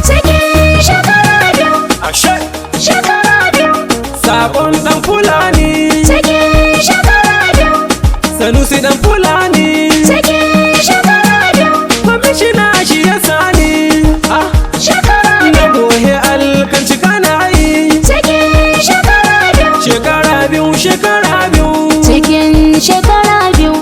cikin shekara biyu, shekara biyu, Sabon dan Fulani, cikin shekara biyu, Sanusi dan Fulani, cikin shekara biyu, kwamishina shi ya sani. shekara Na biyu, gohe alkanci kana yi. cikin shekara biyu, Shekara biyu, shekara biyu, cikin shekara biyu,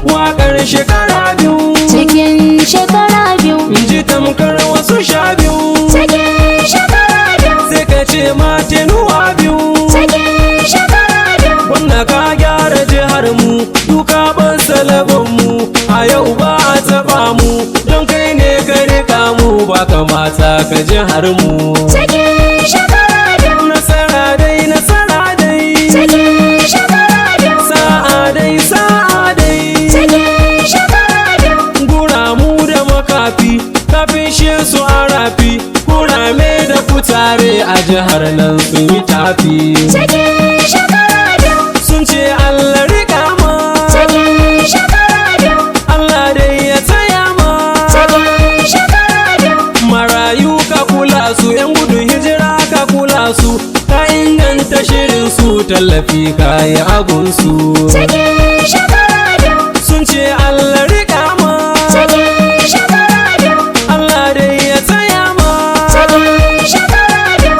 waƙar shekara biyu, cikin shekara biyu, in ji tamkar wasu sha biyu, cikin shekara biyu, sai ka ce ma tenuwa biyu. cikin shekara biyu, Wannan ka gyara jihar mu, duka ban salaban mu, a yau ba a taɓa mu, don kai ne ka rika mu, ba kamata ka jihar mu. cikin shekara biyu, Nasara dai, nasara dai, cikin shekara biyu, sa'a dai, sa'a dai, cikin shekara biyu, guramu da makafi, kafin shi su arafi, kurame da kutare a jihar nan sun yi tafi. cikin shekara biyu, Sun ce Allah riƙa ma, cikin shekara biyu, Allah dai ya taya ma. cikin shekara biyu, Marayu ka kula su, 'yan gudun hijira ka kula su, ka inganta shirin su, tallafi ka yi agunsu. cikin shekara biyu, Sun ce Allah riƙa ma, cikin shekara biyu, Allah dai ya taya ma. cikin shekara biyu,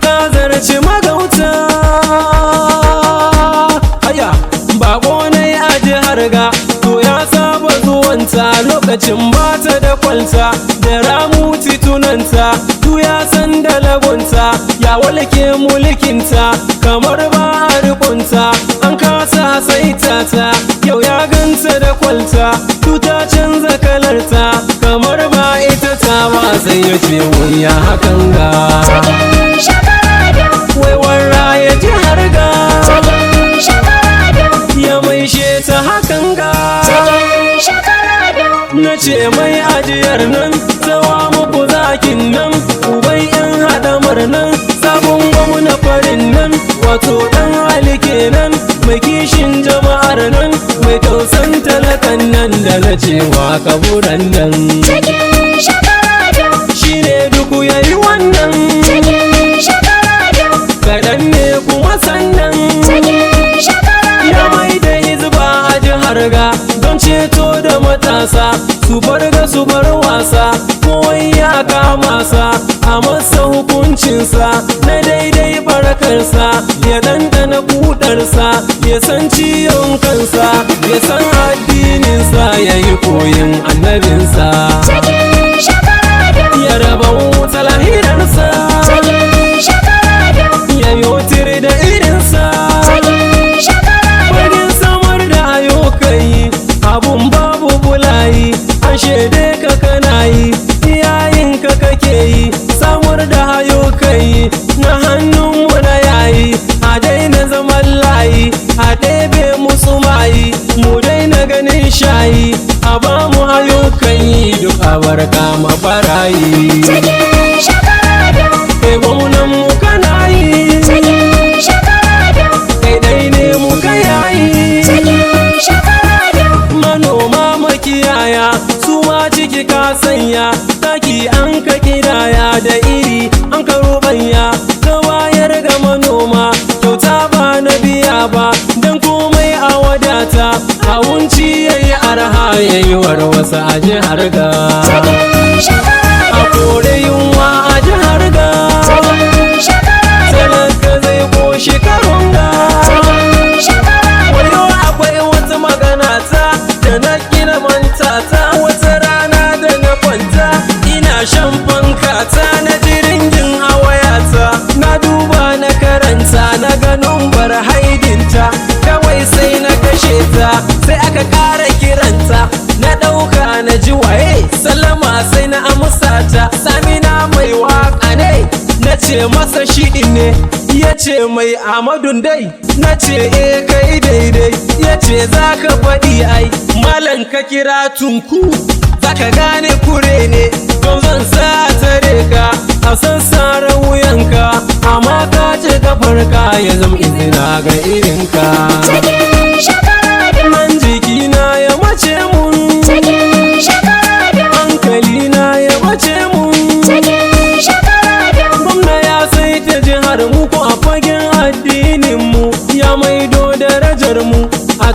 Ka zarci magauta. Haya, bako ne a jihar ga, to ya saba zuwanta lokacin bata da kwalta, da ramu titunanta, tu ya san da lagunta, ya walke mulkinta, kamar ba a rikonta, an kasa saita ta, yau ya ganta da kwalta, tu ta canza kalarta, kamar ba ita ta ba sai ya ce wuya hakan ga. cikin shekara biyu, Waiwar raya jihar ga, cikin shekara biyu, ya maishe ta hakan ga. cikin shekara biyu, Na ce mai ajiyar nan, zawa muku zakin nan, uban yan haɗamar nan, sabon gwamna farin nan, wato ɗan hali kenan, mai kishin jama'ar nan, mai tausan talakan nan da na cewa kaburan nan. cikin shekara biyu, Shi ne duku ya yi wannan, cikin shekara biyu, kaɗan ne kuma sannan. cikin shekara Ya biyu, mai da hizba a jihar ga don ceto da matasa su bar ga su bar wasa kowai ya kama sa a masa hukuncinsa na daidai barakarsa ya dandana kudarsa ya san ciyon kansa ya san addininsa ya yi koyin annabinsa cikin shekara biyu, ya raba wuta lahirarsa cikin shekara biyu, ya yi da irinsa cikin shekara biyu, Wajen samar da ayyukai abun babu bulayi an shaide ka kana yi iyayen ka kake yi samar da ayyukai na hannunmu na yayi a daina zaman layi a ɗebe musu mayi mu daina ganin shayi a ba mu ayyukan yi duk a barka mafarayi cikin shekara biyu, kai gwamnan mu kana yi cikin shekara biyu, kai dai ne mu ka yayi cikin shekara biyu, manoma makiyaya su ma ciki ka sanya taki an ka kidaya da iri an ka rubanya ka wayar ga manoma kyauta ba na biya ba dan komai a wadata awunci yayi arha yayi warwasa a jihar ga cikin shekara a biyu, kore yunwa a jihar ga cikin shekara biyu, talaka zai koshi karun ga cikin shekara biyu, wayo akwai wata magana ta da na kina manta ta wata rana da na kwanta ina shan fanka ta na jiringin a wayata na duba na karanta na ga numbar haidinta kawai sai na kashe ta sai aka kara kiranta na dauka na ji waye sallama sai na amsa ta samina mai waka ne na ce masa shiɗi ne ya ce mai amadun dai na ce kai daidai ya ce za ka faɗi ai malan ka kira tunku za ka gane kure ne don zan sa tare ka a sassara wuyanka amma ka ce kafarka ya zama izina ga irinka cikin shekara biyu, man jikina ya mace mun cikin shekara biyu, hankalina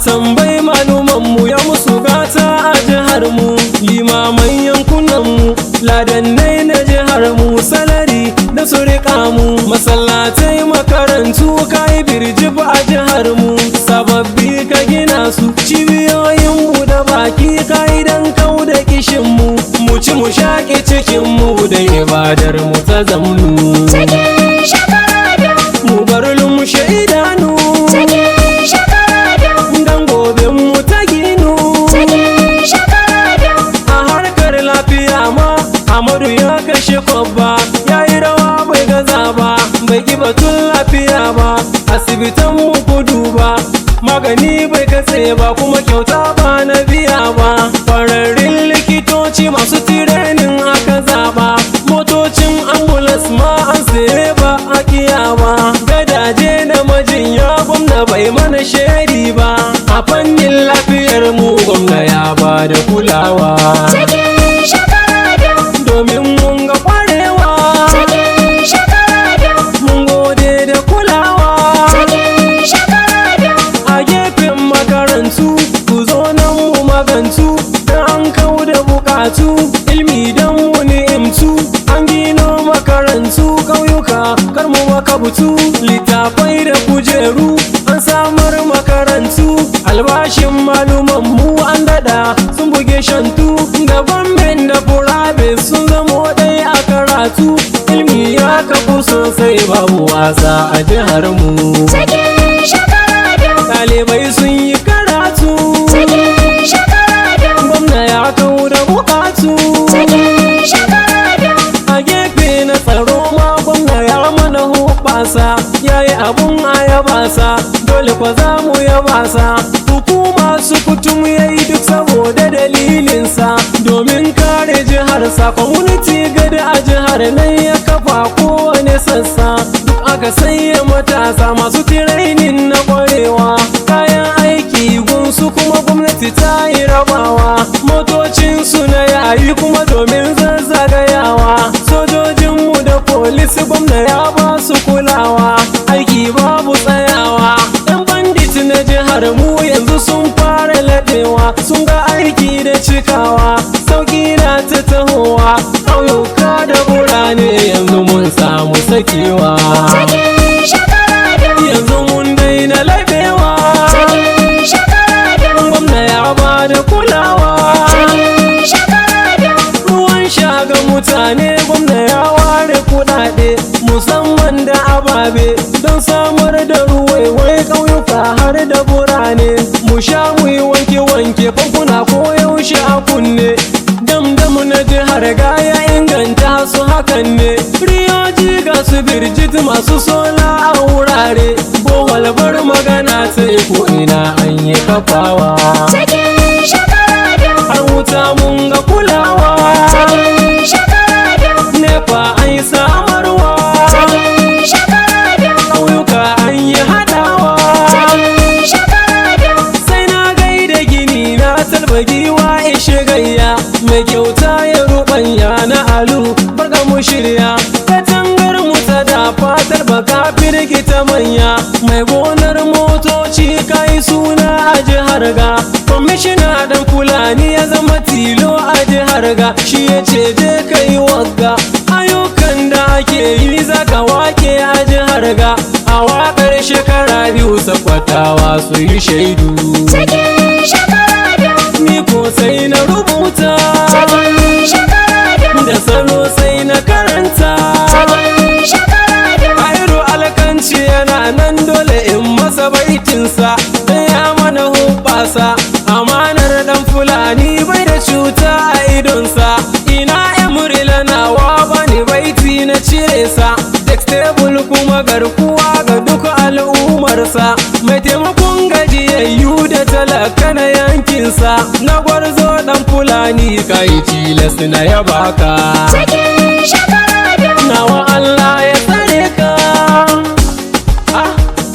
tambayi malumanmu ya musu gata a jihar mu, limaman yankunan mu, ladannai na jihar mu, salari da su riƙa mu, masallatai makarantu kai birjib a jihar mu, sababbi ka gina su, cibiyoyin mu da baki kai dan kau da kishin mu, mu ci mu shaƙe cikin mu da ibadar mu ta zamnu. cikin shekara biyu, Mu bar lumshe idanu cikin shekara biyu, dan goben mu ta ginu. cikin shekara biyu, A harkar lafiya ma Amadu ya kashe kwabba, ya yi rawa bai gaza ba, bai ki batun lafiya ba, asibitan mu kudu ba, magani bai katse ba, kuma kyauta ba na biya ba, kwararrun likitoci masu tirenin aka zaba, motocin ambulans ma an saye ba a kiya ba, gadaje na majinya gwamna bai mana sheri ba, a fannin lafiyar mu gwamna ya ba da kulawa. cikin shekara biyu, Domin mun ga kwarewa, cikin shekara biyu, mun gode da kulawa. cikin shekara biyu, A gefen makarantu, ku zo nan mu magantu, dan an kau da bukatu, ilmi dan mu ni'imtu, an gino makarantu ƙauyuka, kar mu makabutu, littafai da kujeru, an samar makarantu, albashin maluman mu an dada, sun buge shantu, da gwamnan da furabe sun zamo ɗaya a karatu, ilmi ya kafu sosai babu wasa a jihar mu. cikin shekara biyu, Ɗalibai sun yi karatu, cikin shekara biyu, gwamna ya kau da bukatu. cikin shekara biyu, A gefe na tsaro ma gwamna ya mana hoɓasa, ya yi abun a yabasa, dole kwa za mu yabasa. Hukuma su kutum ya yi duk saboda dalilinsa, domin kare jiharsa, community gada a jihar nan ya kafa kowane sassa, duk aka sanya matasa masu tirainin na kwarewa, kayan aiki gunsu kuma gwamnati ta yi rabawa, motocinsu na yayi kuma domin zazzagayawa, sojojinmu da polisi gwamna ya ba su kulawa, aiki babu tsayawa, yan bandit na jihar mu yanzu sun fara laɗewa, sun ga aiki da cikawa, sauƙi na ta tahowa, ƙauyuka da burane yanzu mun samu sakewa, cikin shekara biyu, yanzu mun daina laɓewa, cikin shekara biyu, gwamna ya ba da kulawa. cikin shekara biyu, Ruwan sha ga mutane gwamna ya ware kudade musamman da ababe don samar da ruwaiwai ƙauyuka har da burane, mu sha mu yi wanke-wanke famfuna ko yaushe a kunne, damdamu na jihar gaya inganta su hakan ne, riyoji ga su birjit masu sola a wurare, bohol bar magana sai ko ina an yi kafawa, cikin shekara biyu, har wuta mun ga kulawa. cikin shekara biyu, Nefa an yi samarwa, cikin shekara biyu, ƙauyuka an yi haɗawa, cikin shekara biyu, sai na gaida gini na talbagiwa ishe gayya, mai kyauta ya ruɓanya na alu barka mu shirya, katangar mu ta da fatar baka firgita manya, mai gonar motoci kai suna a jihar ga, kwamishina dan fulani ya zama tilo a jihar ga, shi ya ce je ka yi wagga, ayyukan da ake yi zaka wake a jihar ga, a waƙar shekara biyu sakwatawa su yi shaidu, cikin shekara biyu, ni ko sai na rubuta, cikin shekara biyu, da salo sai na karanta, cikin shekara biyu, Airu alkanci yana nan dole in masa baitinsa, dan ya mana hoɓasa, amanar dan fulani bai da cuta a idonsa, ina emurila nawa bani baiti na cire sa, textable kuma garkuwa ga duk al'ummarsa, mai taimakon gajiyayyu da talaka na yankinsa, na gwarzo dan fulani kai tilas na yabaka, cikin shekara biyu, nawa Allah ya tsare ka,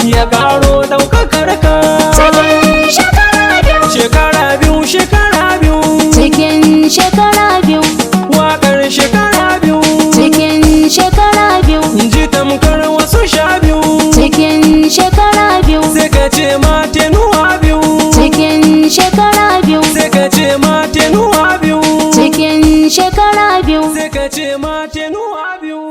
ya karo daukakar ka, cikin shekara biyu, shekara biyu shekara biyu, cikin shekara biyu, waƙar shekara biyu, cikin shekara biyu, ji tamkar wasu sha biyu, cikin shekara biyu, sai ka ce ma tenuwa biyu, shekara biyu. sai ka ce ma tenuwa biyu.